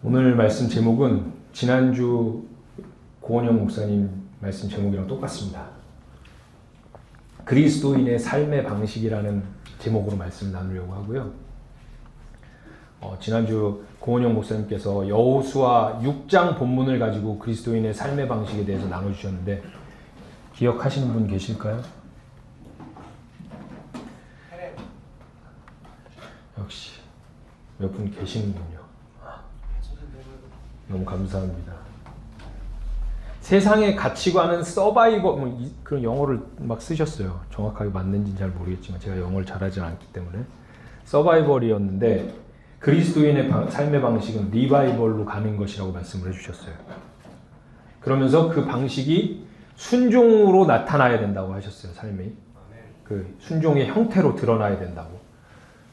오늘 말씀 제목은 지난주 고원영 목사님 말씀 제목이랑 똑같습니다. 그리스도인의 삶의 방식이라는 제목으로 말씀 나누려고 하고요. 지난주 고원영 목사님께서 여호수아 6장 본문을 가지고 그리스도인의 삶의 방식에 대해서 나눠주셨는데 기억하시는 분 계실까요? 역시 몇 분 계시는군요. 너무 감사합니다. 세상의 가치관은 서바이벌, 그런 영어를 막 쓰셨어요. 정확하게 맞는지는 잘 모르겠지만 제가 영어를 잘하지 않기 때문에 서바이벌이었는데 그리스도인의 삶의 방식은 리바이벌로 가는 것이라고 말씀을 해주셨어요. 그러면서 그 방식이 순종으로 나타나야 된다고 하셨어요. 삶이 그 순종의 형태로 드러나야 된다고.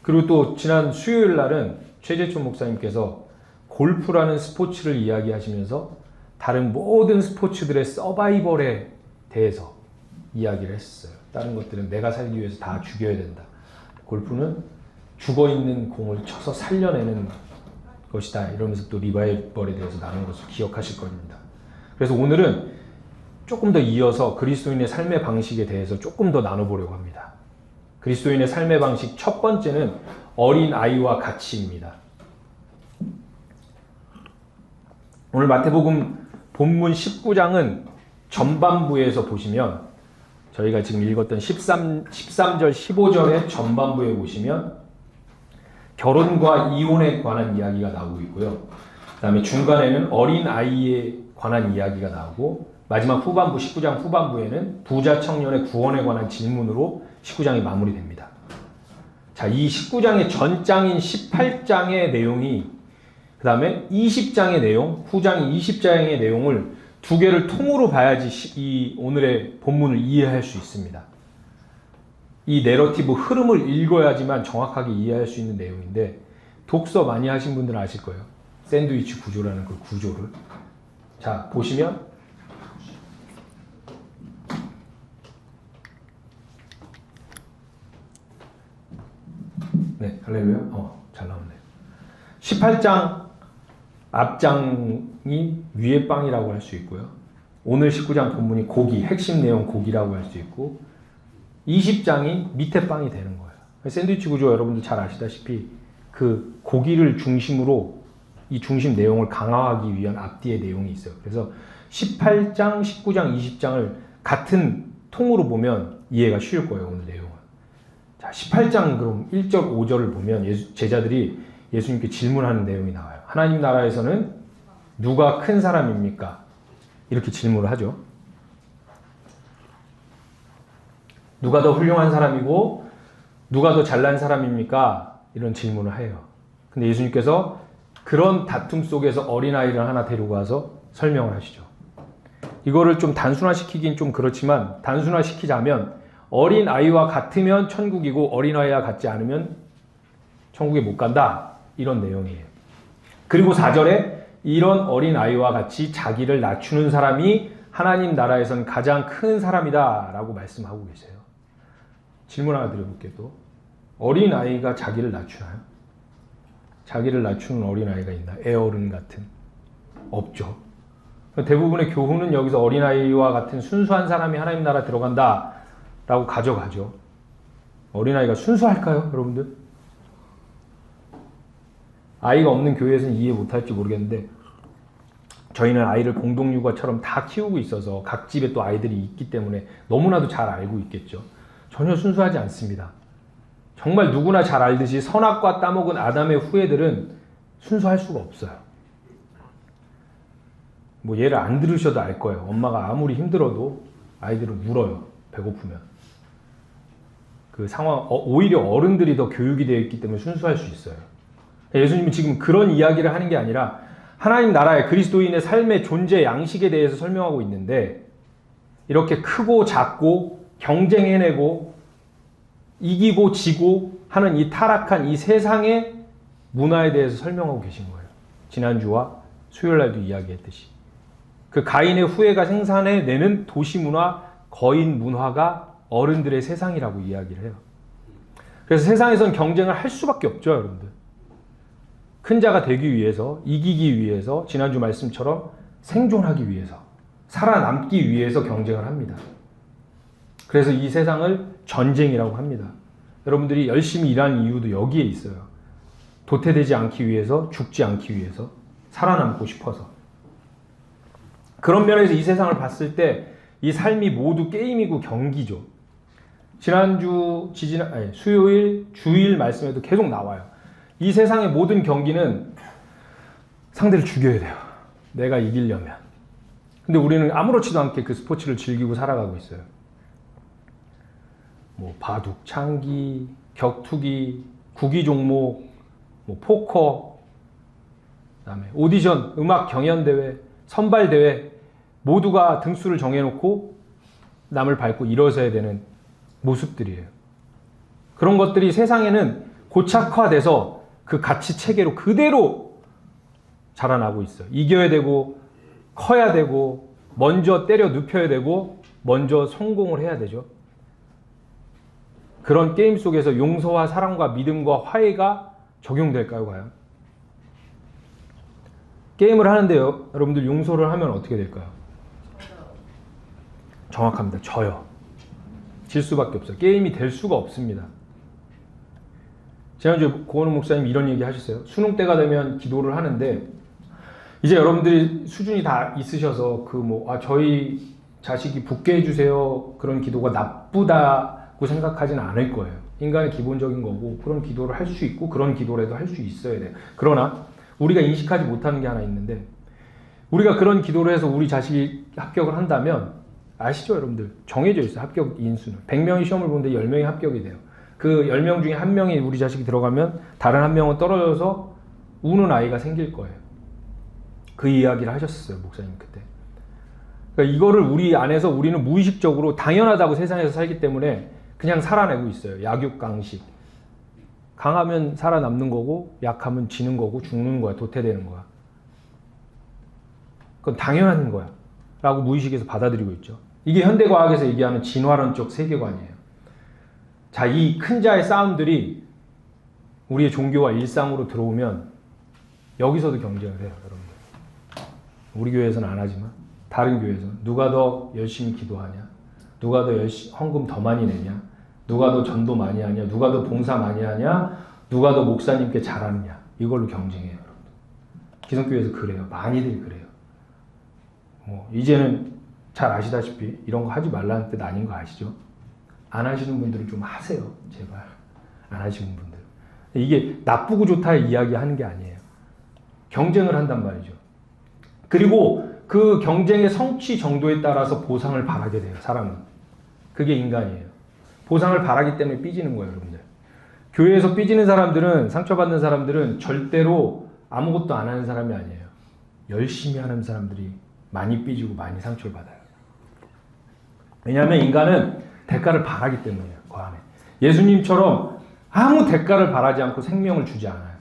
그리고 또 지난 수요일 날은 최재춘 목사님께서 골프라는 스포츠를 이야기하시면서 다른 모든 스포츠들의 서바이벌에 대해서 이야기를 했어요. 다른 것들은 내가 살기 위해서 다 죽여야 된다. 골프는 죽어있는 공을 쳐서 살려내는 것이다. 이러면서 또 리바이벌에 대해서 나눈 것을 기억하실 겁니다. 그래서 오늘은 조금 더 이어서 그리스도인의 삶의 방식에 대해서 조금 더 나눠보려고 합니다. 그리스도인의 삶의 방식 첫 번째는 어린 아이와 같이입니다. 오늘 마태복음 본문 19장은 전반부에서 보시면 저희가 지금 읽었던 13절 15절의 전반부에 보시면 결혼과 이혼에 관한 이야기가 나오고 있고요. 그 다음에 중간에는 어린 아이에 관한 이야기가 나오고 마지막 후반부 19장 후반부에는 부자 청년의 구원에 관한 질문으로 19장이 마무리됩니다. 자, 이 19장의 전장인 18장의 내용이 그 다음에 20장의 내용, 후장 20장의 내용을 두 개를 통으로 봐야지 이 오늘의 본문을 이해할 수 있습니다. 이 내러티브 흐름을 읽어야지만 정확하게 이해할 수 있는 내용인데 독서 많이 하신 분들은 아실 거예요. 샌드위치 구조라는 그 구조를. 자, 보시면 네, 할렐루야. 잘 나오네요. 18장 앞장이 위의 빵이라고 할 수 있고요. 오늘 19장 본문이 고기, 핵심 내용 고기라고 할 수 있고 20장이 밑에 빵이 되는 거예요. 샌드위치 구조 여러분들 잘 아시다시피 그 고기를 중심으로 이 중심 내용을 강화하기 위한 앞뒤의 내용이 있어요. 그래서 18장, 19장, 20장을 같은 통으로 보면 이해가 쉬울 거예요. 오늘 내용은. 자, 18장 그럼 1절, 5절을 보면 제자들이 예수님께 질문하는 내용이 나와요. 하나님 나라에서는 누가 큰 사람입니까? 이렇게 질문을 하죠. 누가 더 훌륭한 사람이고 누가 더 잘난 사람입니까? 이런 질문을 해요. 근데 예수님께서 그런 다툼 속에서 어린아이를 하나 데리고 와서 설명을 하시죠. 이거를 좀 단순화시키긴 좀 그렇지만 단순화시키자면 어린아이와 같으면 천국이고 어린아이와 같지 않으면 천국에 못 간다. 이런 내용이에요. 그리고 4절에 이런 어린아이와 같이 자기를 낮추는 사람이 하나님 나라에선 가장 큰 사람이다 라고 말씀하고 계세요. 질문 하나 드려볼게요. 또 어린아이가 자기를 낮추나요? 자기를 낮추는 어린아이가 있나? 애어른 같은? 없죠. 대부분의 교훈은 여기서 어린아이와 같은 순수한 사람이 하나님 나라 들어간다 라고 가져가죠. 어린아이가 순수할까요? 여러분들? 아이가 없는 교회에서는 이해 못할지 모르겠는데 저희는 아이를 공동육아처럼 다 키우고 있어서 각 집에 또 아이들이 있기 때문에 너무나도 잘 알고 있겠죠. 전혀 순수하지 않습니다. 정말 누구나 잘 알듯이 선악과 따먹은 아담의 후예들은 순수할 수가 없어요. 뭐 얘를 안 들으셔도 알 거예요. 엄마가 아무리 힘들어도 아이들은 울어요. 배고프면. 그 상황, 오히려 어른들이 더 교육이 되어 있기 때문에 순수할 수 있어요. 예수님은 지금 그런 이야기를 하는 게 아니라 하나님 나라의 그리스도인의 삶의 존재 양식에 대해서 설명하고 있는데 이렇게 크고 작고 경쟁해내고 이기고 지고 하는 이 타락한 이 세상의 문화에 대해서 설명하고 계신 거예요. 지난주와 수요일날도 이야기했듯이. 그 가인의 후예가 생산해내는 도시 문화, 거인 문화가 어른들의 세상이라고 이야기를 해요. 그래서 세상에선 경쟁을 할 수밖에 없죠, 여러분들. 큰 자가 되기 위해서, 이기기 위해서, 지난주 말씀처럼 생존하기 위해서, 살아남기 위해서 경쟁을 합니다. 그래서 이 세상을 전쟁이라고 합니다. 여러분들이 열심히 일하는 이유도 여기에 있어요. 도태되지 않기 위해서, 죽지 않기 위해서, 살아남고 싶어서. 그런 면에서 이 세상을 봤을 때 이 삶이 모두 게임이고 경기죠. 지난주, 수요일, 주일 말씀에도 계속 나와요. 이 세상의 모든 경기는 상대를 죽여야 돼요. 내가 이기려면. 근데 우리는 아무렇지도 않게 그 스포츠를 즐기고 살아가고 있어요. 뭐 바둑, 창기, 격투기, 구기 종목, 뭐 포커, 그다음에 오디션, 음악 경연대회, 선발대회 모두가 등수를 정해놓고 남을 밟고 일어서야 되는 모습들이에요. 그런 것들이 세상에는 고착화돼서 그 가치 체계로 그대로 자라나고 있어요. 이겨야 되고 커야 되고 먼저 때려 눕혀야 되고 먼저 성공을 해야 되죠. 그런 게임 속에서 용서와 사랑과 믿음과 화해가 적용될까요, 과연? 게임을 하는데요, 여러분들 용서를 하면 어떻게 될까요? 정확합니다. 져요. 질 수밖에 없어요. 게임이 될 수가 없습니다. 지난주에 고원우 목사님 이런 얘기 하셨어요. 수능 때가 되면 기도를 하는데 이제 여러분들이 수준이 다 있으셔서 저희 자식이 붙게 해주세요. 그런 기도가 나쁘다고 생각하지는 않을 거예요. 인간의 기본적인 거고 그런 기도를 할 수 있고 그런 기도라도 할 수 있어야 돼요. 그러나 우리가 인식하지 못하는 게 하나 있는데 우리가 그런 기도를 해서 우리 자식이 합격을 한다면 아시죠, 여러분들? 정해져 있어요. 합격 인수는. 100명이 시험을 보는데 10명이 합격이 돼요. 그 10명 중에 한 명이 우리 자식이 들어가면 다른 한 명은 떨어져서 우는 아이가 생길 거예요. 그 이야기를 하셨어요, 목사님 그때. 그러니까 이거를 우리 안에서 우리는 무의식적으로 당연하다고 세상에서 살기 때문에 그냥 살아내고 있어요. 약육강식. 강하면 살아남는 거고 약하면 지는 거고 죽는 거야. 도태되는 거야. 그건 당연한 거야 라고 무의식에서 받아들이고 있죠. 이게 현대과학에서 얘기하는 진화론적 세계관이에요. 자, 이 큰 자의 싸움들이 우리의 종교와 일상으로 들어오면 여기서도 경쟁을 해요, 여러분들. 우리 교회에서는 안 하지만 다른 교회에서는 누가 더 열심히 기도하냐, 누가 더 헌금 더 많이 내냐, 누가 더 전도 많이 하냐, 누가 더 봉사 많이 하냐, 누가 더 목사님께 잘하느냐, 이걸로 경쟁해요, 여러분들. 기성교회에서 그래요. 많이들 그래요. 이제는 잘 아시다시피 이런 거 하지 말라는 뜻 아닌 거 아시죠? 안 하시는 분들은 좀 하세요. 제발. 안 하시는 분들. 이게 나쁘고 좋다 이야기하는 게 아니에요. 경쟁을 한단 말이죠. 그리고 그 경쟁의 성취 정도에 따라서 보상을 바라게 돼요. 사람은. 그게 인간이에요. 보상을 바라기 때문에 삐지는 거예요, 여러분들. 교회에서 삐지는 사람들은, 상처받는 사람들은 절대로 아무것도 안 하는 사람이 아니에요. 열심히 하는 사람들이 많이 삐지고 많이 상처를 받아요. 왜냐하면 인간은 대가를 바라기 때문이에요. 그 안에. 예수님처럼 아무 대가를 바라지 않고 생명을 주지 않아요.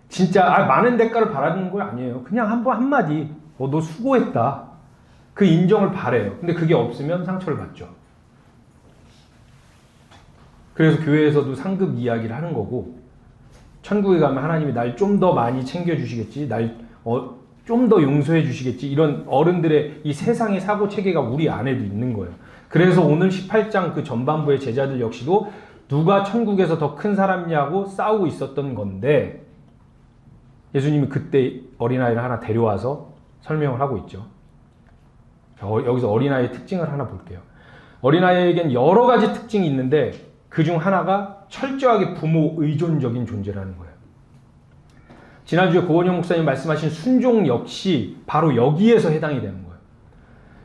진짜 많은 대가를 바라는 거 아니에요. 그냥 한마디 너 수고했다. 그 인정을 바래요. 근데 그게 없으면 상처를 받죠. 그래서 교회에서도 상급 이야기를 하는 거고 천국에 가면 하나님이 날 좀 더 많이 챙겨주시겠지. 날 좀 더 용서해 주시겠지. 이런 어른들의 이 세상의 사고 체계가 우리 안에도 있는 거예요. 그래서 오늘 18장 그 전반부의 제자들 역시도 누가 천국에서 더 큰 사람이냐고 싸우고 있었던 건데 예수님이 그때 어린아이를 하나 데려와서 설명을 하고 있죠. 여기서 어린아이의 특징을 하나 볼게요. 어린아이에겐 여러 가지 특징이 있는데 그중 하나가 철저하게 부모 의존적인 존재라는 거예요. 지난주에 고원영 목사님 말씀하신 순종 역시 바로 여기에서 해당이 되는 거예요.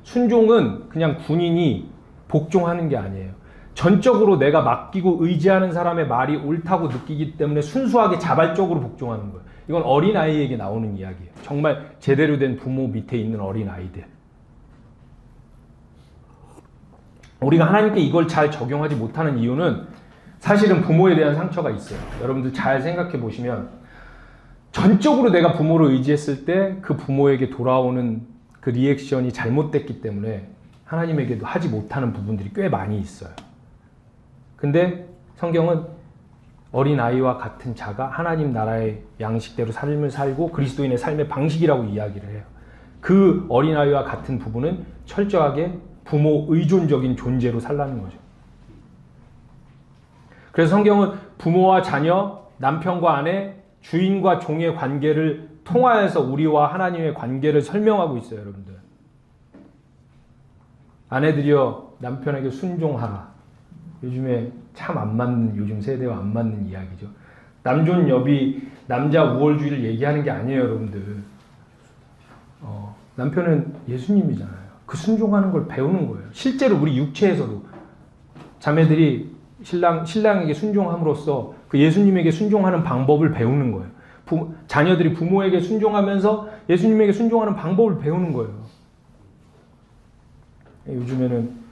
순종은 그냥 군인이 복종하는 게 아니에요. 전적으로 내가 맡기고 의지하는 사람의 말이 옳다고 느끼기 때문에 순수하게 자발적으로 복종하는 거예요. 이건 어린아이에게 나오는 이야기예요. 정말 제대로 된 부모 밑에 있는 어린아이들. 우리가 하나님께 이걸 잘 적용하지 못하는 이유는 사실은 부모에 대한 상처가 있어요. 여러분들 잘 생각해 보시면 전적으로 내가 부모를 의지했을 때 그 부모에게 돌아오는 그 리액션이 잘못됐기 때문에 하나님에게도 하지 못하는 부분들이 꽤 많이 있어요. 근데 성경은 어린아이와 같은 자가 하나님 나라의 양식대로 삶을 살고 그리스도인의 삶의 방식이라고 이야기를 해요. 그 어린아이와 같은 부분은 철저하게 부모 의존적인 존재로 살라는 거죠. 그래서 성경은 부모와 자녀, 남편과 아내, 주인과 종의 관계를 통하여서 우리와 하나님의 관계를 설명하고 있어요, 여러분들. 아내들이여 남편에게 순종하라. 요즘에 참 안 맞는, 요즘 세대와 안 맞는 이야기죠. 남존 여비, 남자 우월주의를 얘기하는 게 아니에요, 여러분들. 남편은 예수님이잖아요. 그 순종하는 걸 배우는 거예요. 실제로 우리 육체에서도 자매들이 신랑에게 순종함으로써 그 예수님에게 순종하는 방법을 배우는 거예요. 자녀들이 부모에게 순종하면서 예수님에게 순종하는 방법을 배우는 거예요. 요즘에는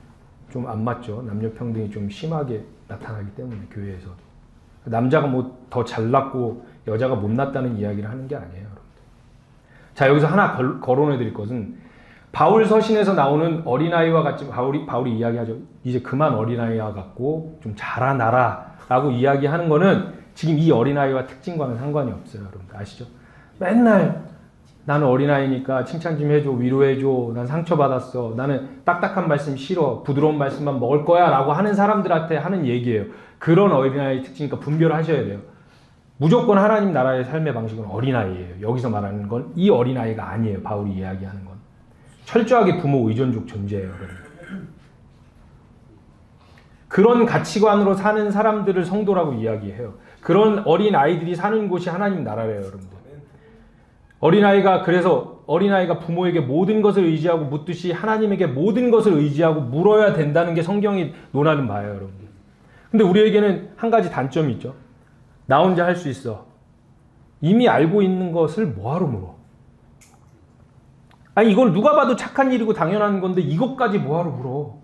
좀 안 맞죠. 남녀평등이 좀 심하게 나타나기 때문에 교회에서도. 남자가 뭐 더 잘났고 여자가 못났다는 이야기를 하는 게 아니에요. 여러분들. 자, 여기서 하나 거론해 드릴 것은 바울 서신에서 나오는 어린아이와 같이 바울이 이야기하죠. 이제 그만 어린아이와 같고 좀 자라나라 라고 이야기하는 거는 지금 이 어린아이와 특징과는 상관이 없어요. 여러분들 아시죠? 맨날 나는 어린아이니까 칭찬 좀 해줘, 위로해줘, 난 상처받았어, 나는 딱딱한 말씀 싫어, 부드러운 말씀만 먹을 거야 라고 하는 사람들한테 하는 얘기예요. 그런 어린아이의 특징이니까 분별을 하셔야 돼요. 무조건 하나님 나라의 삶의 방식은 어린아이예요. 여기서 말하는 건 이 어린아이가 아니에요. 바울이 이야기하는 건. 철저하게 부모 의존적 존재예요. 그런 가치관으로 사는 사람들을 성도라고 이야기해요. 그런 어린아이들이 사는 곳이 하나님 나라래요. 여러분들. 어린아이가 부모에게 모든 것을 의지하고 묻듯이 하나님에게 모든 것을 의지하고 물어야 된다는 게 성경이 논하는 바예요, 여러분들. 근데 우리에게는 한 가지 단점이 있죠. 나 혼자 할 수 있어. 이미 알고 있는 것을 뭐하러 물어? 아니, 이걸 누가 봐도 착한 일이고 당연한 건데 이것까지 뭐하러 물어?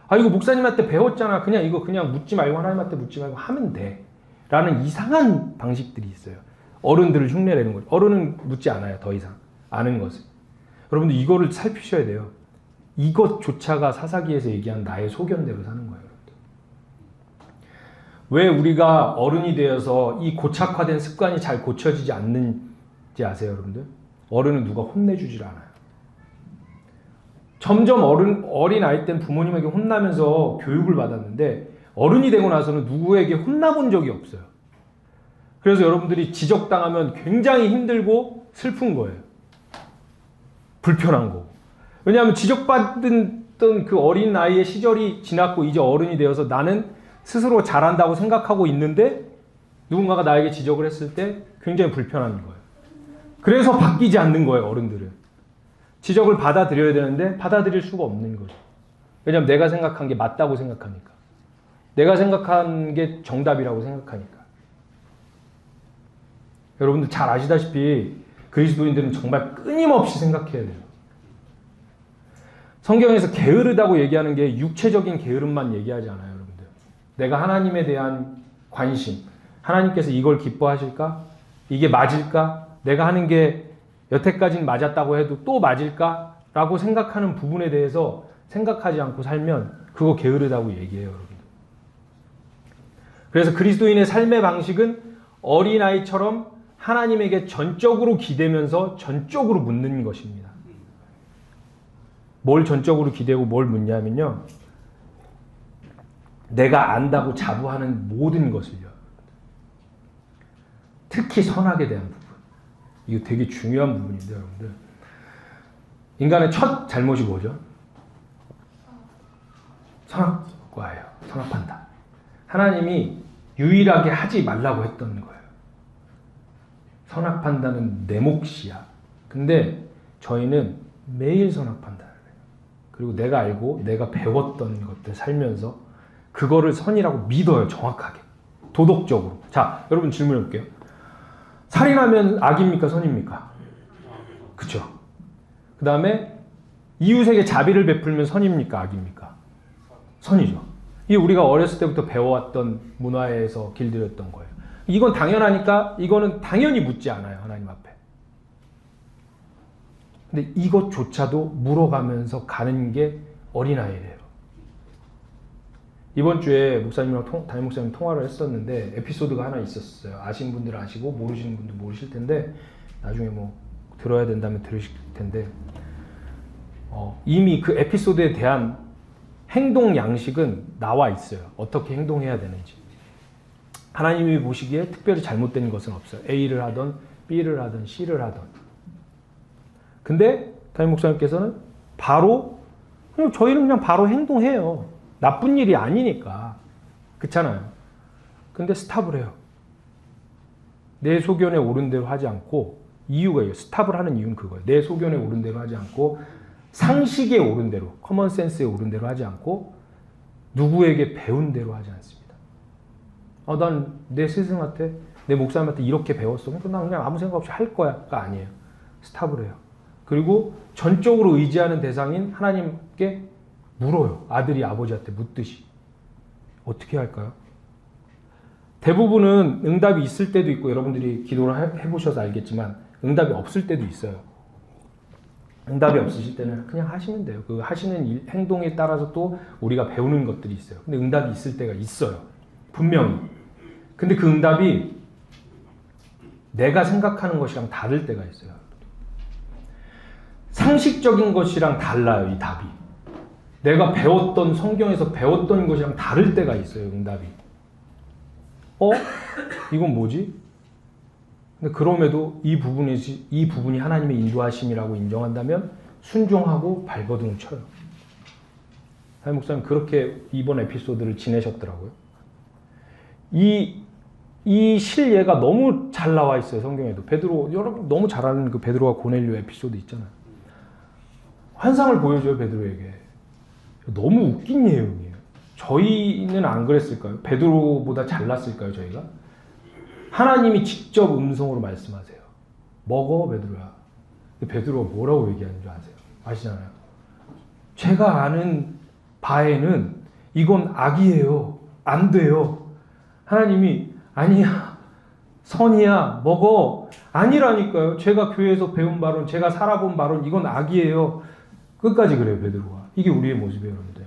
아, 이거 목사님한테 배웠잖아. 이거 그냥 묻지 말고 하나님한테 묻지 말고 하면 돼. 라는 이상한 방식들이 있어요. 어른들을 흉내내는 거죠. 어른은 묻지 않아요. 더 이상. 아는 것을. 여러분들 이거를 살피셔야 돼요. 이것조차가 사사기에서 얘기한 나의 소견대로 사는 거예요. 여러분들. 왜 우리가 어른이 되어서 이 고착화된 습관이 잘 고쳐지지 않는지 아세요, 여러분들? 어른은 누가 혼내주질 않아요. 점점 어린 아이 땐 부모님에게 혼나면서 교육을 받았는데 어른이 되고 나서는 누구에게 혼나본 적이 없어요. 그래서 여러분들이 지적당하면 굉장히 힘들고 슬픈 거예요. 불편한 거고. 왜냐하면 지적받던 그 어린 나이의 시절이 지났고 이제 어른이 되어서 나는 스스로 잘한다고 생각하고 있는데 누군가가 나에게 지적을 했을 때 굉장히 불편한 거예요. 그래서 바뀌지 않는 거예요, 어른들은. 지적을 받아들여야 되는데 받아들일 수가 없는 거죠. 왜냐하면 내가 생각한 게 맞다고 생각하니까. 내가 생각한 게 정답이라고 생각하니까. 여러분들 잘 아시다시피 그리스도인들은 정말 끊임없이 생각해야 돼요. 성경에서 게으르다고 얘기하는 게 육체적인 게으름만 얘기하지 않아요, 여러분들. 내가 하나님에 대한 관심, 하나님께서 이걸 기뻐하실까? 이게 맞을까? 내가 하는 게 여태까지는 맞았다고 해도 또 맞을까? 라고 생각하는 부분에 대해서 생각하지 않고 살면 그거 게으르다고 얘기해요, 여러분들. 그래서 그리스도인의 삶의 방식은 어린아이처럼 하나님에게 전적으로 기대면서 전적으로 묻는 것입니다. 뭘 전적으로 기대고 뭘 묻냐면요. 내가 안다고 자부하는 모든 것을요. 특히 선악에 대한 부분. 이거 되게 중요한 부분인데 여러분들. 인간의 첫 잘못이 뭐죠? 선악과예요. 선악한다. 하나님이 유일하게 하지 말라고 했던 거예요. 선악 판단은 내 몫이야. 근데 저희는 매일 선악 판단을 해요. 그리고 내가 알고 내가 배웠던 것들 살면서 그거를 선이라고 믿어요. 정확하게. 도덕적으로. 자, 여러분 질문해 볼게요. 살인하면 악입니까? 선입니까? 그쵸? 그 다음에 이웃에게 자비를 베풀면 선입니까? 악입니까? 선이죠. 이게 우리가 어렸을 때부터 배워왔던 문화에서 길들였던 거예요. 이건 당연하니까 이거는 당연히 묻지 않아요. 하나님 앞에. 근데 이것조차도 물어가면서 가는 게 어린아이래요. 이번 주에 목사님이랑 담임 목사님 통화를 했었는데 에피소드가 하나 있었어요. 아시는 분들은 아시고 모르시는 분들 모르실 텐데 나중에 뭐 들어야 된다면 들으실 텐데 이미 그 에피소드에 대한 행동 양식은 나와 있어요. 어떻게 행동해야 되는지. 하나님이 보시기에 특별히 잘못된 것은 없어요. A를 하던 B를 하던 C를 하던. 근데 담임 목사님께서는 저희는 그냥 바로 행동해요. 나쁜 일이 아니니까. 그렇잖아요. 근데 스탑을 해요. 내 소견에 옳은 대로 하지 않고 이유가 있어요. 스탑을 하는 이유는 그거예요. 내 소견에 옳은 대로 하지 않고 상식에 옳은 대로, 커먼 센스에 옳은 대로 하지 않고 누구에게 배운 대로 하지 않습니다. 난 내 스승한테, 내 목사님한테 이렇게 배웠어. 그러니까 난 그냥 아무 생각 없이 할 거야가 아니에요. 스탑을 해요. 그리고 전적으로 의지하는 대상인 하나님께 물어요. 아들이 아버지한테 묻듯이. 어떻게 할까요? 대부분은 응답이 있을 때도 있고 여러분들이 기도를 해보셔서 알겠지만 응답이 없을 때도 있어요. 응답이 없으실 때는 그냥 하시면 돼요. 그 하시는 행동에 따라서 또 우리가 배우는 것들이 있어요. 근데 응답이 있을 때가 있어요. 분명히. 근데 그 응답이 내가 생각하는 것이랑 다를 때가 있어요. 상식적인 것이랑 달라요, 이 답이. 내가 배웠던, 성경에서 배웠던 것이랑 다를 때가 있어요, 응답이. 이건 뭐지? 근데 그럼에도 이 부분이 하나님의 인도하심이라고 인정한다면 순종하고 발버둥을 쳐요. 담임 목사님 그렇게 이번 에피소드를 지내셨더라고요. 이 실예가 너무 잘 나와 있어요, 성경에도. 베드로, 여러분 너무 잘 아는 그 베드로와 고넬료 에피소드 있잖아요. 환상을 보여줘요, 베드로에게. 너무 웃긴 내용이에요. 저희는 안 그랬을까요? 베드로보다 잘났을까요, 저희가? 하나님이 직접 음성으로 말씀하세요. 먹어, 베드로야. 베드로가 뭐라고 얘기하는 줄 아세요? 아시잖아요. 제가 아는 바에는 이건 악이에요. 안 돼요. 하나님이 아니야. 선이야. 먹어. 아니라니까요. 제가 교회에서 배운 바론, 제가 살아본 바론 이건 악이에요. 끝까지 그래요, 베드로가. 이게 우리의 모습이에요, 여러분들.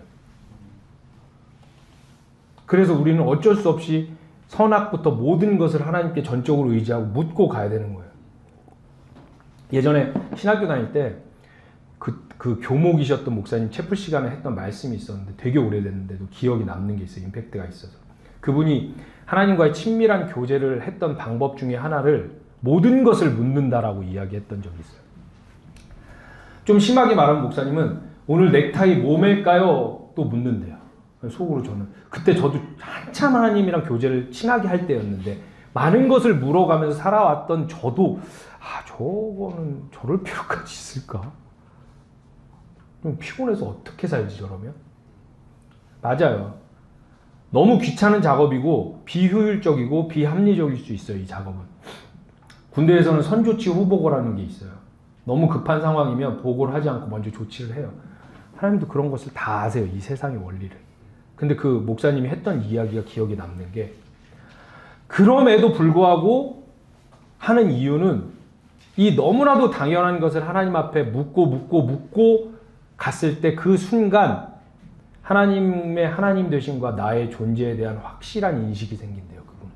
그래서 우리는 어쩔 수 없이 선악부터 모든 것을 하나님께 전적으로 의지하고 묻고 가야 되는 거예요. 예전에 신학교 다닐 때 그 교목이셨던 목사님 채플 시간에 했던 말씀이 있었는데 되게 오래됐는데도 기억이 남는 게 있어요. 임팩트가 있어서. 그분이 하나님과의 친밀한 교제를 했던 방법 중에 하나를 모든 것을 묻는다라고 이야기했던 적이 있어요. 좀 심하게 말하면 목사님은 오늘 넥타이 뭐 맬까요? 또 묻는데요. 속으로 저는 그때 저도 한참 하나님이랑 교제를 친하게 할 때였는데 많은 것을 물어가면서 살아왔던 저도 저거는 저럴 필요까지 있을까? 좀 피곤해서 어떻게 살지 저러면? 맞아요. 너무 귀찮은 작업이고 비효율적이고 비합리적일 수 있어요. 이 작업은. 군대에서는 선조치 후보고라는 게 있어요. 너무 급한 상황이면 보고를 하지 않고 먼저 조치를 해요. 하나님도 그런 것을 다 아세요. 이 세상의 원리를. 근데 그 목사님이 했던 이야기가 기억에 남는 게 그럼에도 불구하고 하는 이유는 이 너무나도 당연한 것을 하나님 앞에 묻고 갔을 때 그 순간 하나님의 하나님 되심과 나의 존재에 대한 확실한 인식이 생긴대요. 그분.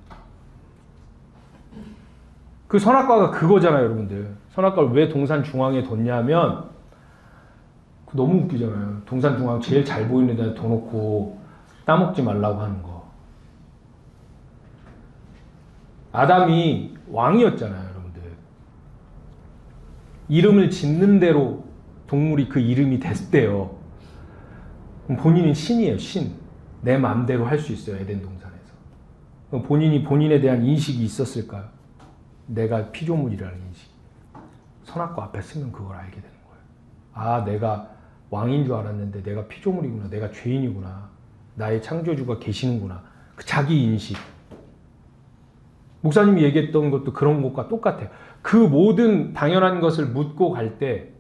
그 선악과가 그거잖아요, 여러분들. 선악과를 왜 동산 중앙에 뒀냐면 너무 웃기잖아요. 동산 중앙 제일 잘 보이는 데다 둬놓고 따먹지 말라고 하는 거. 아담이 왕이었잖아요, 여러분들. 이름을 짓는 대로 동물이 그 이름이 됐대요. 본인은 신이에요, 신. 내 마음대로 할 수 있어요, 에덴 동산에서. 본인이 본인에 대한 인식이 있었을까요? 내가 피조물이라는 인식. 선악과 앞에 쓰면 그걸 알게 되는 거예요. 내가 왕인 줄 알았는데 내가 피조물이구나. 내가 죄인이구나. 나의 창조주가 계시는구나. 그 자기 인식. 목사님이 얘기했던 것도 그런 것과 똑같아요. 그 모든 당연한 것을 묻고 갈 때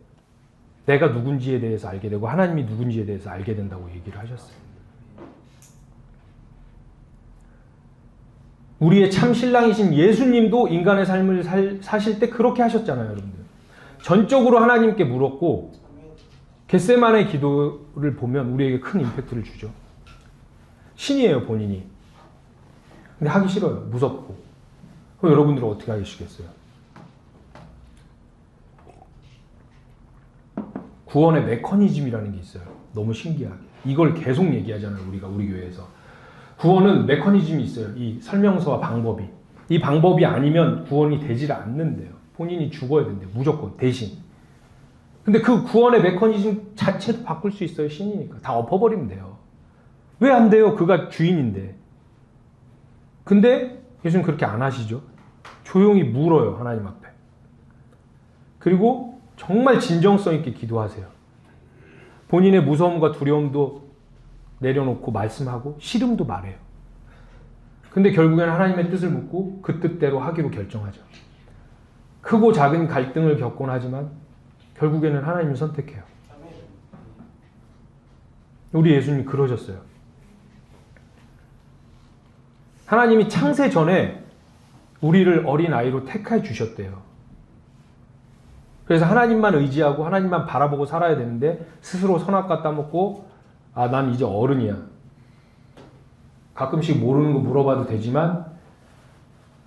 내가 누군지에 대해서 알게 되고 하나님이 누군지에 대해서 알게 된다고 얘기를 하셨어요. 우리의 참 신랑이신 예수님도 인간의 삶을 사실 때 그렇게 하셨잖아요, 여러분들. 전적으로 하나님께 물었고 겟세마네 기도를 보면 우리에게 큰 임팩트를 주죠. 신이에요, 본인이. 근데 하기 싫어요. 무섭고. 그럼 여러분들은 어떻게 하시겠어요? 구원의 메커니즘이라는 게 있어요. 너무 신기하게. 이걸 계속 얘기하잖아요, 우리 교회에서. 구원은 메커니즘이 있어요. 이 설명서와 방법이. 이 방법이 아니면 구원이 되질 않는데요. 본인이 죽어야 된대요. 무조건, 대신. 근데 그 구원의 메커니즘 자체도 바꿀 수 있어요. 신이니까. 다 엎어버리면 돼요. 왜 안 돼요? 그가 주인인데. 근데 예수님 그렇게 안 하시죠. 조용히 물어요, 하나님 앞에. 그리고 정말 진정성 있게 기도하세요. 본인의 무서움과 두려움도 내려놓고 말씀하고 싫음도 말해요. 근데 결국에는 하나님의 뜻을 묻고 그 뜻대로 하기로 결정하죠. 크고 작은 갈등을 겪곤 하지만 결국에는 하나님을 선택해요. 우리 예수님이 그러셨어요. 하나님이 창세 전에 우리를 어린아이로 택해 주셨대요. 그래서 하나님만 의지하고 하나님만 바라보고 살아야 되는데 스스로 선악과 따먹고 난 이제 어른이야. 가끔씩 모르는 거 물어봐도 되지만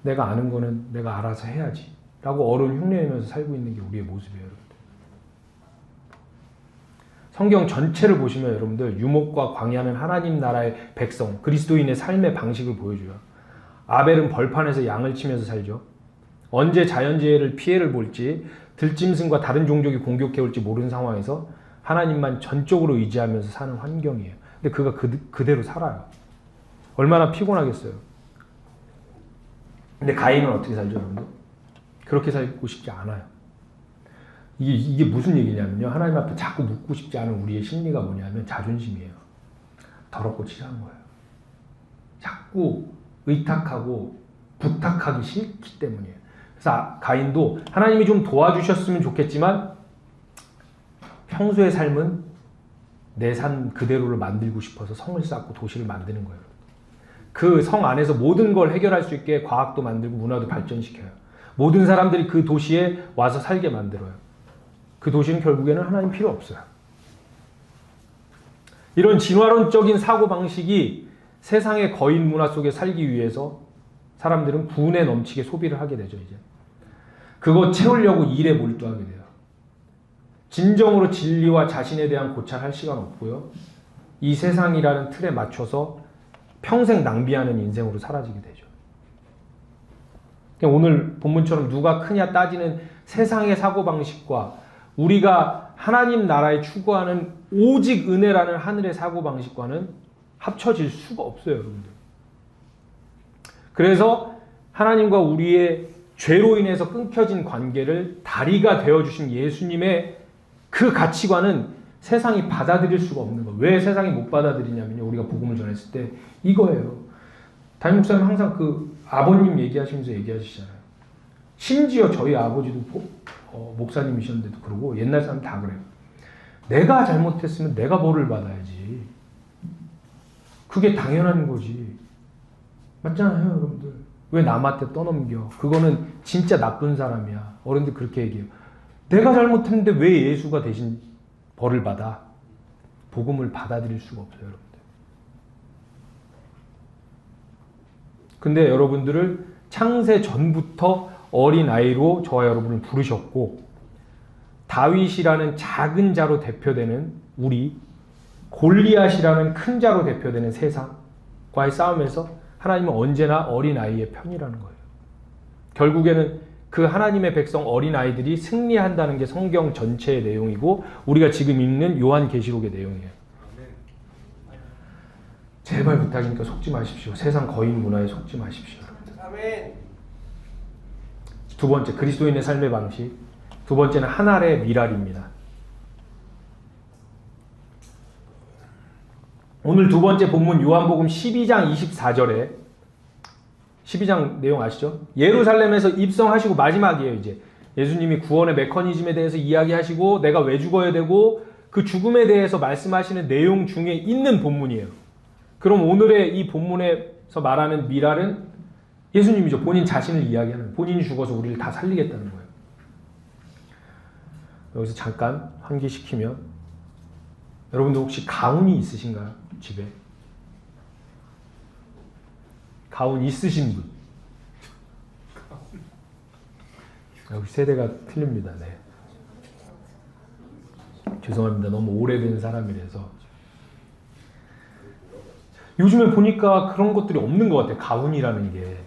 내가 아는 거는 내가 알아서 해야지 라고 어른 흉내내면서 살고 있는 게 우리의 모습이에요. 여러분들. 성경 전체를 보시면 여러분들 유목과 광야는 하나님 나라의 백성, 그리스도인의 삶의 방식을 보여줘요. 아벨은 벌판에서 양을 치면서 살죠. 언제 자연재해를 피해를 볼지 들짐승과 다른 종족이 공격해올지 모르는 상황에서 하나님만 전적으로 의지하면서 사는 환경이에요. 근데 그가 그대로 살아요. 얼마나 피곤하겠어요. 근데 가인은 어떻게 살죠, 여러분들? 그렇게 살고 싶지 않아요. 이게 무슨 얘기냐면요. 하나님 앞에 자꾸 묻고 싶지 않은 우리의 심리가 뭐냐면 자존심이에요. 더럽고 치사한 거예요. 자꾸 의탁하고 부탁하기 싫기 때문이에요. 그래서 가인도 하나님이 좀 도와주셨으면 좋겠지만 평소의 삶은 내 삶 그대로를 만들고 싶어서 성을 쌓고 도시를 만드는 거예요. 그 성 안에서 모든 걸 해결할 수 있게 과학도 만들고 문화도 발전시켜요. 모든 사람들이 그 도시에 와서 살게 만들어요. 그 도시는 결국에는 하나님 필요 없어요. 이런 진화론적인 사고방식이 세상의 거인 문화 속에 살기 위해서 사람들은 분에 넘치게 소비를 하게 되죠. 이제 그거 채우려고 일에 몰두하게 돼요. 진정으로 진리와 자신에 대한 고찰할 시간 없고요. 이 세상이라는 틀에 맞춰서 평생 낭비하는 인생으로 사라지게 되죠. 오늘 본문처럼 누가 크냐 따지는 세상의 사고방식과 우리가 하나님 나라에 추구하는 오직 은혜라는 하늘의 사고방식과는 합쳐질 수가 없어요, 여러분들. 그래서 하나님과 우리의 죄로 인해서 끊겨진 관계를 다리가 되어주신 예수님의 그 가치관은 세상이 받아들일 수가 없는 거예요. 왜 세상이 못 받아들이냐면요. 우리가 복음을 전했을 때 이거예요. 담임 목사님 항상 그 아버님 얘기하시면서 얘기하시잖아요. 심지어 저희 아버지도 목사님이셨는데도 그러고 옛날 사람 다 그래요. 내가 잘못했으면 내가 벌을 받아야지. 그게 당연한 거지. 맞잖아요, 여러분들. 왜 남한테 떠넘겨? 그거는 진짜 나쁜 사람이야. 어른들 그렇게 얘기해요. 내가 잘못했는데 왜 예수가 대신 벌을 받아? 복음을 받아들일 수가 없어요, 여러분들. 근데 여러분들을 창세 전부터 어린아이로 저와 여러분을 부르셨고 다윗이라는 작은 자로 대표되는 우리, 골리앗이라는 큰 자로 대표되는 세상과의 싸움에서 하나님은 언제나 어린아이의 편이라는 거예요. 결국에는 그 하나님의 백성 어린아이들이 승리한다는 게 성경 전체의 내용이고 우리가 지금 읽는 요한계시록의 내용이에요. 제발 부탁이니까 속지 마십시오. 세상 거인 문화에 속지 마십시오. 아멘. 두 번째, 그리스도인의 삶의 방식. 두 번째는 하늘의 미랄입니다. 오늘 두 번째 본문 요한복음 12장 24절에 12장 내용 아시죠? 예루살렘에서 입성하시고 마지막이에요. 이제 예수님이 구원의 메커니즘에 대해서 이야기하시고 내가 왜 죽어야 되고 그 죽음에 대해서 말씀하시는 내용 중에 있는 본문이에요. 그럼 오늘의 이 본문에서 말하는 미랄은 예수님이죠. 본인 자신을 이야기하는, 본인이 죽어서 우리를 다 살리겠다는 거예요. 여기서 잠깐 환기시키면 여러분들 혹시 가훈이 있으신가요? 집에? 가운 있으신 분. 여기 세대가 틀립니다. 네. 죄송합니다. 너무 오래된 사람이라서. 요즘에 보니까 그런 것들이 없는 것 같아요. 가훈이라는 게.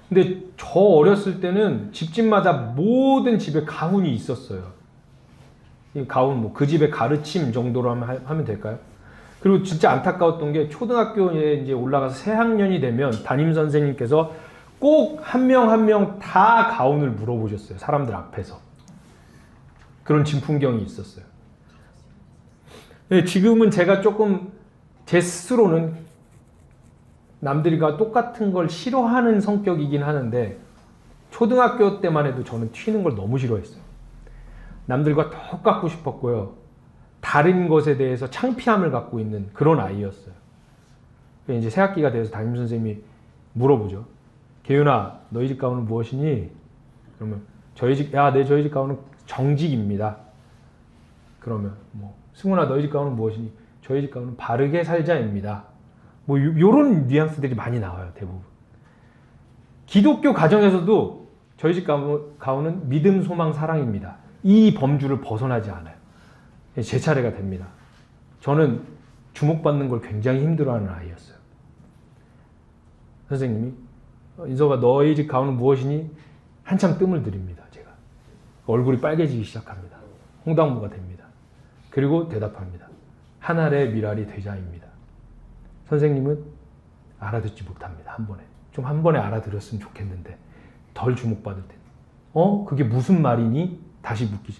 근데 저 어렸을 때는 집집마다 모든 집에 가훈이 있었어요. 이 가훈, 뭐 그 집의 가르침 정도로 하면 될까요? 그리고 진짜 안타까웠던 게 초등학교에 이제 올라가서 새 학년이 되면 담임 선생님께서 꼭 한 명 한 명 다 가훈을 물어보셨어요. 사람들 앞에서. 그런 진풍경이 있었어요. 지금은 제가 조금 제 스스로는 남들과 똑같은 걸 싫어하는 성격이긴 하는데 초등학교 때만 해도 저는 튀는 걸 너무 싫어했어요. 남들과 똑같고 싶었고요. 다른 것에 대해서 창피함을 갖고 있는 그런 아이였어요. 이제 새학기가 돼서 담임선생님이 물어보죠. 개윤아, 너희 집 가훈은 무엇이니? 그러면 저희 집 가훈은 정직입니다. 그러면 뭐 승훈아, 너희 집 가훈은 무엇이니? 저희 집 가훈은 바르게 살자입니다. 뭐 요런 뉘앙스들이 많이 나와요, 대부분. 기독교 가정에서도 저희 집 가훈은 믿음, 소망, 사랑입니다. 이 범주를 벗어나지 않아요. 제 차례가 됩니다. 저는 주목받는 걸 굉장히 힘들어하는 아이였어요. 선생님이 인서가 너희 집 가훈은 무엇이니? 한참 뜸을 들입니다. 제가 얼굴이 빨개지기 시작합니다. 홍당무가 됩니다. 그리고 대답합니다. 한 알의 미랄이 되자입니다. 선생님은 알아듣지 못합니다. 한 번에 알아들었으면 좋겠는데 덜 주목받을 텐데. 그게 무슨 말이니? 다시 묻기.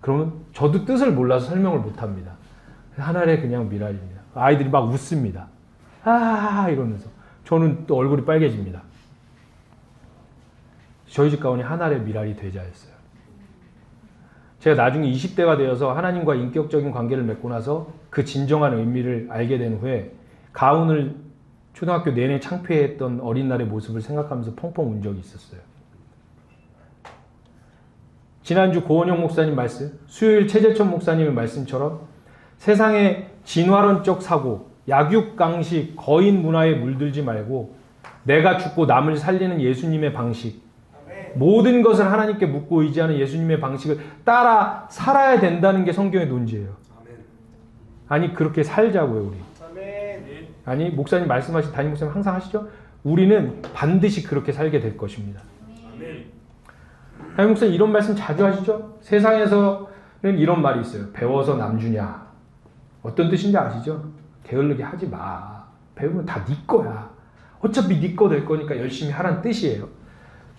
그러면 저도 뜻을 몰라서 설명을 못합니다. 한 알의 그냥 미랄입니다. 아이들이 막 웃습니다. 아 이러면서 저는 또 얼굴이 빨개집니다. 저희 집 가훈이 한 알의 미랄이 되자였어요. 제가 나중에 20대가 되어서 하나님과 인격적인 관계를 맺고 나서 그 진정한 의미를 알게 된 후에 가훈을 초등학교 내내 창피했던 어린 날의 모습을 생각하면서 펑펑 운 적이 있었어요. 지난주 고원영 목사님 말씀, 수요일 최재천 목사님의 말씀처럼 세상의 진화론적 사고, 약육강식, 거인 문화에 물들지 말고 내가 죽고 남을 살리는 예수님의 방식, 모든 것을 하나님께 묻고 의지하는 예수님의 방식을 따라 살아야 된다는 게 성경의 논지예요. 아니 그렇게 살자고요 우리. 아니 목사님 말씀하신 담임 목사님 항상 하시죠? 우리는 반드시 그렇게 살게 될 것입니다. 담임 목사님 이런 말씀 자주 하시죠? 세상에서는 이런 말이 있어요. 배워서 남주냐. 어떤 뜻인지 아시죠? 게을르게 하지 마. 배우면 다 네 거야. 어차피 네 거 될 거니까 열심히 하라는 뜻이에요.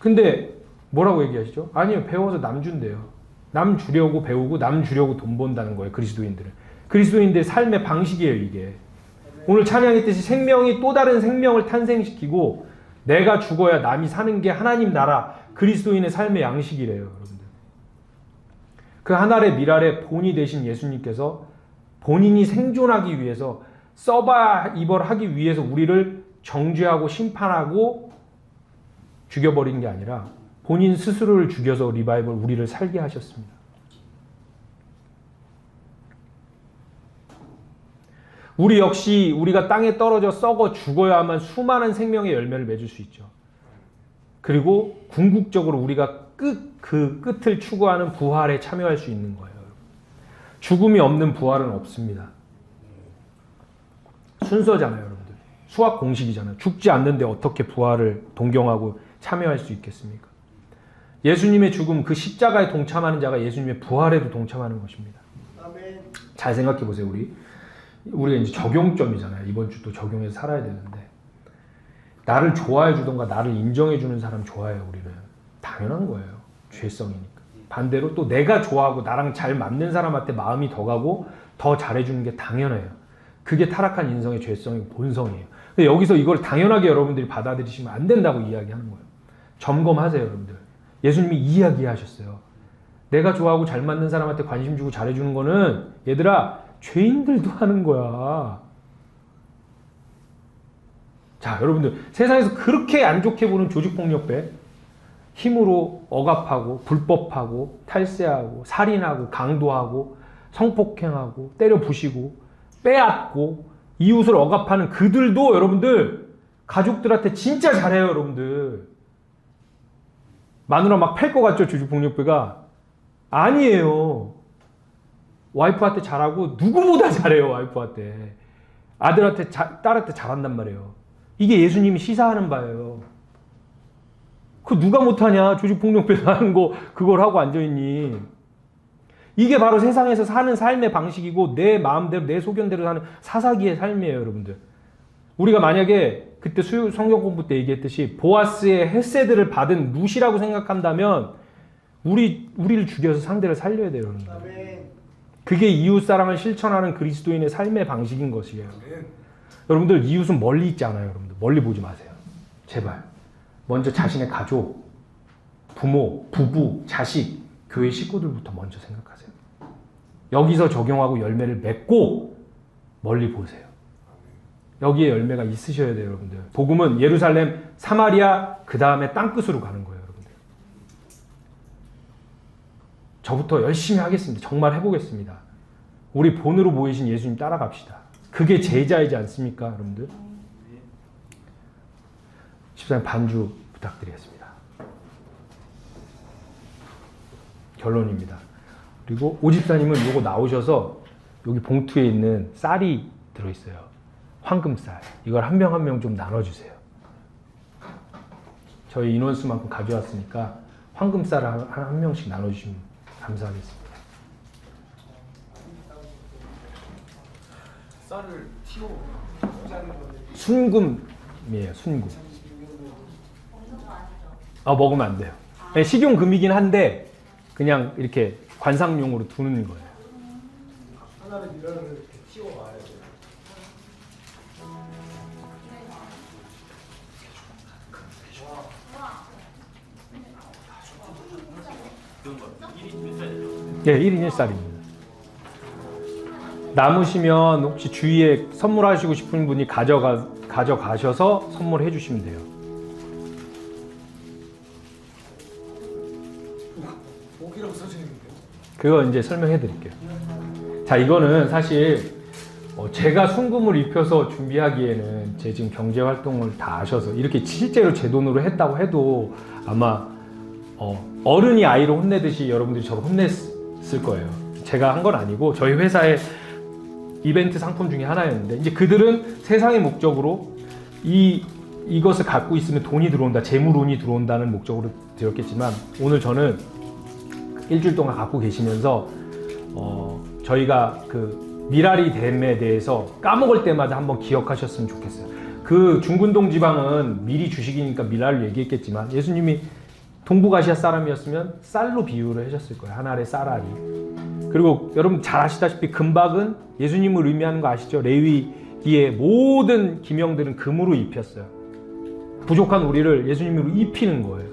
근데 뭐라고 얘기하시죠? 아니요. 배워서 남 준대요. 남 주려고 배우고 남 주려고 돈 번다는 거예요. 그리스도인들은. 그리스도인들의 삶의 방식이에요. 이게. 오늘 찬양했듯이 생명이 또 다른 생명을 탄생시키고 내가 죽어야 남이 사는 게 하나님 나라 그리스도인의 삶의 양식이래요. 여러분들. 그 한 알의 미랄의 본이 되신 예수님께서 본인이 생존하기 위해서 서바이벌하기 위해서 우리를 정죄하고 심판하고 죽여버린 게 아니라 본인 스스로를 죽여서 리바이벌 우리를 살게 하셨습니다. 우리 역시 우리가 땅에 떨어져 썩어 죽어야만 수많은 생명의 열매를 맺을 수 있죠. 그리고 궁극적으로 우리가 그 끝을 추구하는 부활에 참여할 수 있는 거예요. 죽음이 없는 부활은 없습니다. 순서잖아요, 여러분들. 수학 공식이잖아요. 죽지 않는데 어떻게 부활을 동경하고 참여할 수 있겠습니까? 예수님의 죽음, 그 십자가에 동참하는 자가 예수님의 부활에도 동참하는 것입니다. 아멘. 잘 생각해 보세요, 우리가 이제 적용점이잖아요. 이번 주 또 적용해서 살아야 되는데 나를 좋아해 주던가 나를 인정해 주는 사람 좋아해요. 우리는 당연한 거예요. 죄성이니까. 반대로 또 내가 좋아하고 나랑 잘 맞는 사람한테 마음이 더 가고 더 잘해주는 게 당연해요. 그게 타락한 인성의 죄성이고 본성이에요. 근데 여기서 이걸 당연하게 여러분들이 받아들이시면 안 된다고 이야기하는 거예요. 점검하세요, 여러분들. 예수님이 이야기하셨어요. 내가 좋아하고 잘 맞는 사람한테 관심 주고 잘해주는 거는 얘들아 죄인들도 하는 거야. 자, 여러분들 세상에서 그렇게 안 좋게 보는 조직폭력배 힘으로 억압하고 불법하고 탈세하고 살인하고 강도하고 성폭행하고 때려 부시고 빼앗고 이웃을 억압하는 그들도 여러분들 가족들한테 진짜 잘해요, 여러분들. 마누라 막 팰 것 같죠, 주주폭력배가? 아니에요. 와이프한테 잘하고 누구보다 잘해요, 와이프한테. 아들한테, 딸한테 잘한단 말이에요. 이게 예수님이 시사하는 바예요. 그 누가 못하냐? 조직폭력배 하는 거 그걸 하고 앉아있니? 이게 바로 세상에서 사는 삶의 방식이고 내 마음대로 내 소견대로 사는 사사기의 삶이에요, 여러분들. 우리가 만약에 그때 성경 공부 때 얘기했듯이 보아스의 헤세드를 받은 룻이라고 생각한다면 우리를 죽여서 상대를 살려야 돼요, 여러분들. 그게 이웃사랑을 실천하는 그리스도인의 삶의 방식인 것이에요. 여러분들 이웃은 멀리 있지 않아요, 여러분들. 멀리 보지 마세요. 제발. 먼저 자신의 가족, 부모, 부부, 자식, 교회 식구들부터 먼저 생각하세요. 여기서 적용하고 열매를 맺고 멀리 보세요. 여기에 열매가 있으셔야 돼요, 여러분들. 복음은 예루살렘, 사마리아, 그 다음에 땅끝으로 가는 거예요, 여러분들. 저부터 열심히 하겠습니다. 정말 해보겠습니다. 우리 본으로 보이신 예수님 따라갑시다. 그게 제자이지 않습니까, 여러분들? 집사님 반주 부탁드리겠습니다. 결론입니다. 그리고 오집사님은 요거 나오셔서 여기 봉투에 있는 쌀이 들어있어요. 황금쌀. 이걸 한 명 한 명 좀 나눠주세요. 저희 인원수만큼 가져왔으니까 황금쌀을 한 명씩 나눠주시면 감사하겠습니다. 쌀을 튀어 순금이에요. 순금. 먹으면 안 돼요. 식용금이긴 한데 그냥 이렇게 관상용으로 두는 거예요. 하나를 밀어서 이렇게 튀어와야 돼요. 네, 1인 1쌀입니다. 남으시면 혹시 주위에 선물하시고 싶은 분이 가져가셔서 선물해 주시면 돼요. 목이라고 써져 있는데요? 그거 이제 설명해 드릴게요. 자, 이거는 사실 제가 순금을 입혀서 준비하기에는 제 지금 경제 활동을 다 아셔서 이렇게 실제로 제 돈으로 했다고 해도 아마 어른이 아이를 혼내듯이 여러분들이 저를 혼냈을 거예요. 제가 한 건 아니고 저희 회사의 이벤트 상품 중에 하나였는데 이제 그들은 세상의 목적으로 이것을 갖고 있으면 돈이 들어온다, 재물운이 들어온다는 목적으로 드렸겠지만 오늘 저는 일주일 동안 갖고 계시면서 저희가 그 미라리 댐에 대해서 까먹을 때마다 한번 기억하셨으면 좋겠어요. 그 중근동 지방은 미리 주식이니까 미라를 얘기했겠지만 예수님이 동북아시아 사람이었으면 쌀로 비유를 하셨을 거예요. 한 알의 쌀알이. 그리고 여러분 잘 아시다시피 금박은 예수님을 의미하는 거 아시죠? 레위기의 모든 기명들은 금으로 입혔어요. 부족한 우리를 예수님으로 입히는 거예요.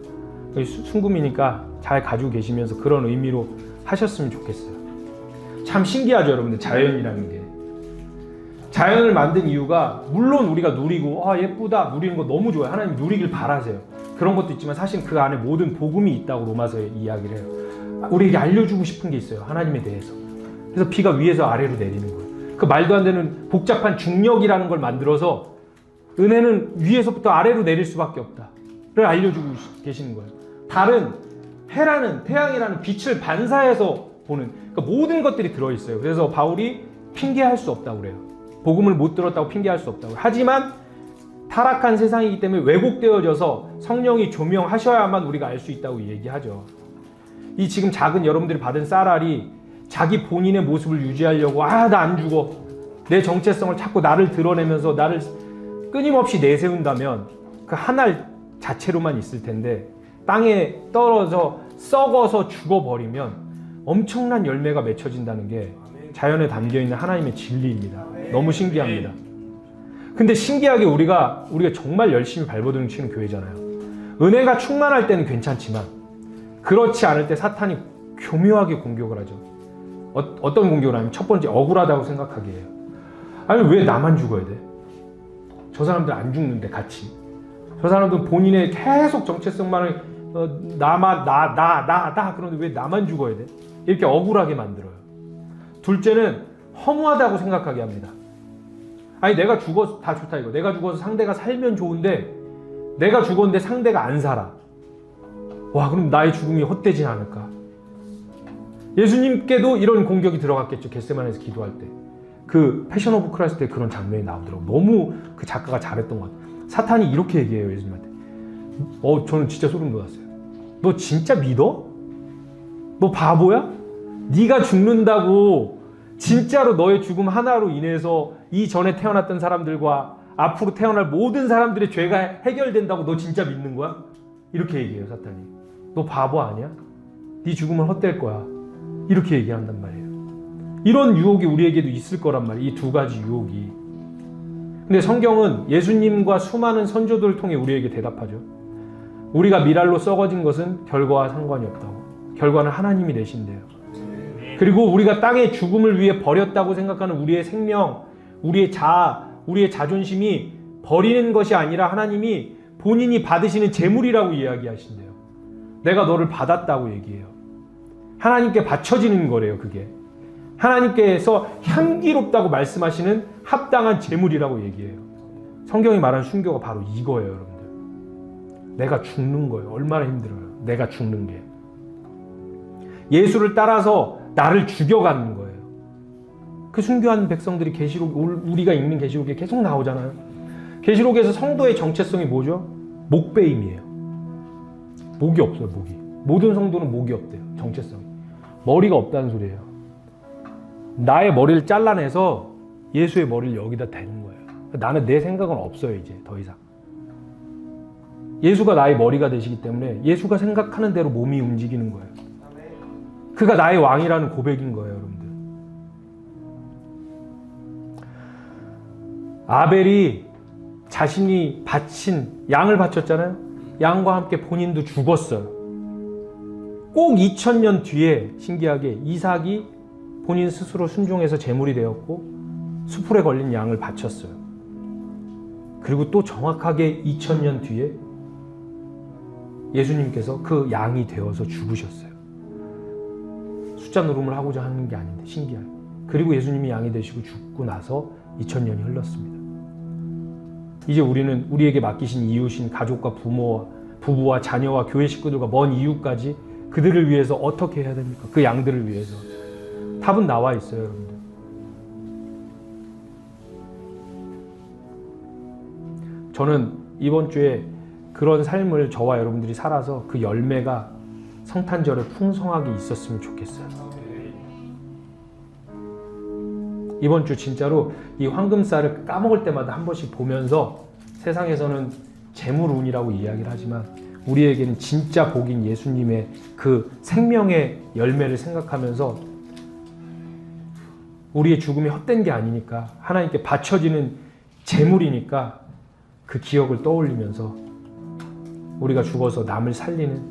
순금이니까 잘 가지고 계시면서 그런 의미로 하셨으면 좋겠어요. 참 신기하죠, 여러분들. 자연이라는 게. 자연을 만든 이유가 물론 우리가 누리고 예쁘다, 누리는 거 너무 좋아요. 하나님 누리길 바라세요. 그런 것도 있지만 사실 그 안에 모든 복음이 있다고 로마서에 이야기를 해요. 우리에게 알려주고 싶은 게 있어요. 하나님에 대해서. 그래서 비가 위에서 아래로 내리는 거예요. 그 말도 안 되는 복잡한 중력이라는 걸 만들어서 은혜는 위에서부터 아래로 내릴 수밖에 없다를 알려주고 계시는 거예요. 달은 해라는, 태양이라는 빛을 반사해서 보는, 그러니까 모든 것들이 들어있어요. 그래서 바울이 핑계할 수 없다고 그래요. 복음을 못 들었다고 핑계할 수 없다고. 하지만 타락한 세상이기 때문에 왜곡되어져서 성령이 조명하셔야만 우리가 알 수 있다고 얘기하죠. 이 지금 작은 여러분들이 받은 쌀알이 자기 본인의 모습을 유지하려고 나 안 죽어, 내 정체성을 자꾸 나를 드러내면서 나를 끊임없이 내세운다면 그 한 알 자체로만 있을 텐데 땅에 떨어져 썩어서 죽어버리면 엄청난 열매가 맺혀진다는 게 자연에 담겨있는 하나님의 진리입니다. 너무 신기합니다. 근데 신기하게 우리가 정말 열심히 발버둥 치는 교회잖아요. 은혜가 충만할 때는 괜찮지만 그렇지 않을 때 사탄이 교묘하게 공격을 하죠. 어떤 공격을 하냐면 첫 번째 억울하다고 생각하게 해요. 아니 왜 나만 죽어야 돼? 저 사람들 안 죽는데 같이. 저 사람들은 본인의 계속 정체성만을 나 그런데 왜 나만 죽어야 돼? 이렇게 억울하게 만들어요. 둘째는 허무하다고 생각하게 합니다. 아니 내가 죽어서 다 좋다 이거. 내가 죽어서 상대가 살면 좋은데 내가 죽었는데 상대가 안 살아. 와 그럼 나의 죽음이 헛되진 않을까. 예수님께도 이런 공격이 들어갔겠죠. 겟세마네에서 기도할 때. 그 패션 오브 크라이스트 때 그런 장면이 나오더라고. 너무 그 작가가 잘했던 것 같아요. 사탄이 이렇게 얘기해요 예수님한테. 저는 진짜 소름 돋았어요. 너 진짜 믿어? 너 바보야? 네가 죽는다고 진짜로 너의 죽음 하나로 인해서 이전에 태어났던 사람들과 앞으로 태어날 모든 사람들의 죄가 해결된다고 너 진짜 믿는 거야? 이렇게 얘기해요 사탄이. 너 바보 아니야? 네 죽음은 헛될 거야. 이렇게 얘기한단 말이에요. 이런 유혹이 우리에게도 있을 거란 말이에요. 이 두 가지 유혹이. 근데 성경은 예수님과 수많은 선조들을 통해 우리에게 대답하죠. 우리가 미랄로 썩어진 것은 결과와 상관이 없다고. 결과는 하나님이 내신대요. 그리고 우리가 땅의 죽음을 위해 버렸다고 생각하는 우리의 생명, 우리의 자아, 우리의 자존심이 버리는 것이 아니라 하나님이 본인이 받으시는 재물이라고 이야기하신대요. 내가 너를 받았다고 얘기해요. 하나님께 바쳐지는 거래요, 그게. 하나님께서 향기롭다고 말씀하시는 합당한 재물이라고 얘기해요. 성경이 말하는 순교가 바로 이거예요, 여러분들. 내가 죽는 거예요. 얼마나 힘들어요. 내가 죽는 게. 예수를 따라서 나를 죽여가는 거예요. 그 순교한 백성들이 계시록, 우리가 읽는 계시록에 계속 나오잖아요. 계시록에서 성도의 정체성이 뭐죠? 목배임이에요. 목이 없어요, 목이. 모든 성도는 목이 없대요, 정체성이. 머리가 없다는 소리예요. 나의 머리를 잘라내서 예수의 머리를 여기다 대는 거예요. 나는 내 생각은 없어요, 이제 더 이상. 예수가 나의 머리가 되시기 때문에 예수가 생각하는 대로 몸이 움직이는 거예요. 그가 나의 왕이라는 고백인 거예요, 여러분들. 아벨이 자신이 바친 양을 바쳤잖아요. 양과 함께 본인도 죽었어요. 꼭 2000년 뒤에 신기하게 이삭이 본인 스스로 순종해서 제물이 되었고 수풀에 걸린 양을 바쳤어요. 그리고 또 정확하게 2000년 뒤에 예수님께서 그 양이 되어서 죽으셨어요. 숫자 노름을 하고자 하는 게 아닌데 신기해요. 그리고 예수님이 양이 되시고 죽고 나서 2000년이 흘렀습니다. 이제 우리는 우리에게 맡기신 이웃인 가족과 부부와 자녀와 교회 식구들과 먼 이웃까지 그들을 위해서 어떻게 해야 됩니까? 그 양들을 위해서. 답은 나와 있어요, 여러분들. 저는 이번 주에 그런 삶을 저와 여러분들이 살아서 그 열매가 성탄절에 풍성하게 있었으면 좋겠어요. 이번 주 진짜로 이 황금살을 까먹을 때마다 한 번씩 보면서 세상에서는 재물운이라고 이야기를 하지만 우리에게는 진짜 복인 예수님의 그 생명의 열매를 생각하면서 우리의 죽음이 헛된 게 아니니까 하나님께 바쳐지는 재물이니까 그 기억을 떠올리면서 우리가 죽어서 남을 살리는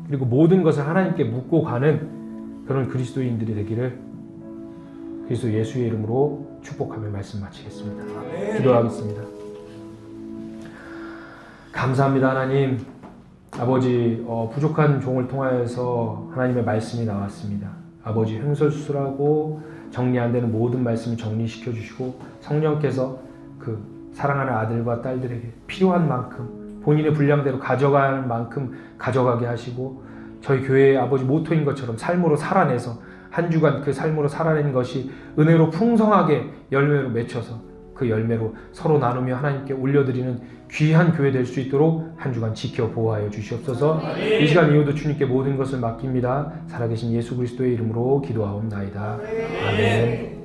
그리고 모든 것을 하나님께 묻고 가는 그런 그리스도인들이 되기를 그리스도 예수의 이름으로 축복하며 말씀 마치겠습니다. 기도하겠습니다. 감사합니다. 하나님. 아버지 부족한 종을 통하여서 하나님의 말씀이 나왔습니다. 아버지 횡설수설하고 정리 안 되는 모든 말씀을 정리시켜 주시고 성령께서 그 사랑하는 아들과 딸들에게 필요한 만큼 본인의 분량대로 가져가는 만큼 가져가게 하시고 저희 교회의 아버지 모토인 것처럼 삶으로 살아내서 한 주간 그 삶으로 살아낸 것이 은혜로 풍성하게 열매로 맺혀서 그 열매로 서로 나누며 하나님께 올려드리는 귀한 교회 될 수 있도록 한 주간 지켜 보호하여 주시옵소서. 이 시간 이후도 주님께 모든 것을 맡깁니다. 살아계신 예수 그리스도의 이름으로 기도하옵나이다. 아멘.